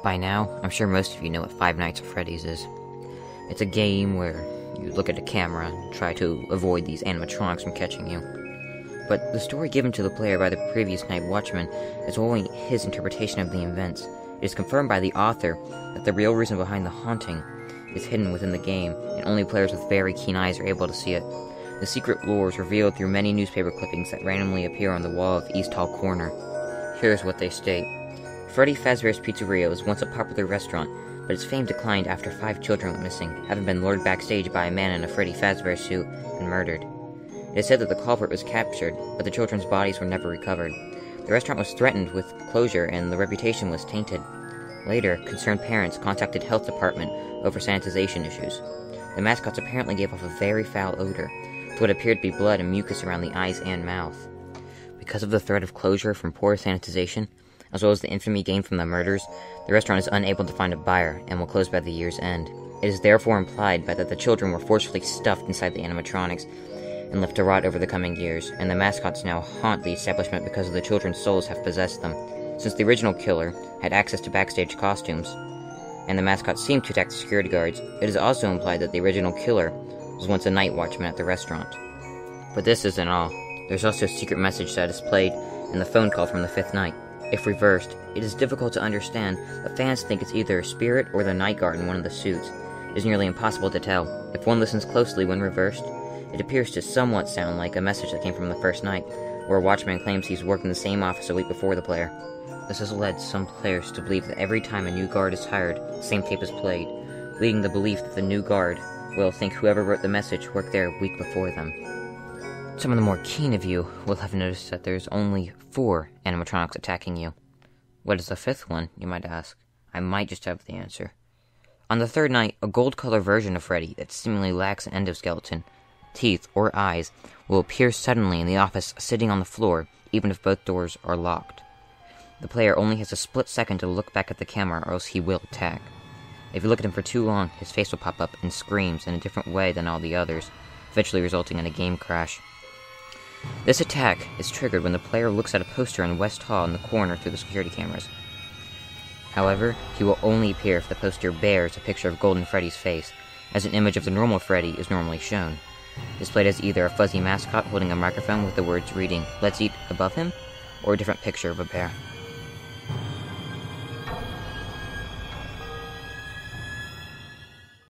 By now, I'm sure most of you know what Five Nights at Freddy's is. It's a game where you look at a camera and try to avoid these animatronics from catching you. But the story given to the player by the previous night watchman is only his interpretation of the events. It is confirmed by the author that the real reason behind the haunting is hidden within the game, and only players with very keen eyes are able to see it. The secret lore is revealed through many newspaper clippings that randomly appear on the wall of East Hall Corner. Here's what they state. Freddy Fazbear's Pizzeria was once a popular restaurant, but its fame declined after 5 children went missing, having been lured backstage by a man in a Freddy Fazbear suit and murdered. It is said that the culprit was captured, but the children's bodies were never recovered. The restaurant was threatened with closure and the reputation was tainted. Later, concerned parents contacted health department over sanitization issues. The mascots apparently gave off a very foul odor, to what appeared to be blood and mucus around the eyes and mouth. Because of the threat of closure from poor sanitization, as well as the infamy gained from the murders, the restaurant is unable to find a buyer and will close by the year's end. It is therefore implied that the children were forcefully stuffed inside the animatronics and left to rot over the coming years, and the mascots now haunt the establishment because of the children's souls have possessed them. Since the original killer had access to backstage costumes, and the mascots seemed to attack the security guards, it is also implied that the original killer was once a night watchman at the restaurant. But this isn't all. There's also a secret message that is played in the phone call from the 5th night. If reversed, it is difficult to understand, but fans think it's either a spirit or the night guard in one of the suits. It is nearly impossible to tell. If one listens closely when reversed, it appears to somewhat sound like a message that came from the first night, where a watchman claims he's worked in the same office a week before the player. This has led some players to believe that every time a new guard is hired, the same tape is played, leading the belief that the new guard will think whoever wrote the message worked there a week before them. Some of the more keen of you will have noticed that there's only 4 animatronics attacking you. What is the 5th one, you might ask? I might just have the answer. On the 3rd night, a gold-color version of Freddy that seemingly lacks an endoskeleton, teeth, or eyes will appear suddenly in the office sitting on the floor, even if both doors are locked. The player only has a split second to look back at the camera or else he will attack. If you look at him for too long, his face will pop up and screams in a different way than all the others, eventually resulting in a game crash. This attack is triggered when the player looks at a poster in West Hall in the corner through the security cameras. However, he will only appear if the poster bears a picture of Golden Freddy's face, as an image of the normal Freddy is normally shown. Displayed as either a fuzzy mascot holding a microphone with the words reading, "Let's eat," above him, or a different picture of a bear.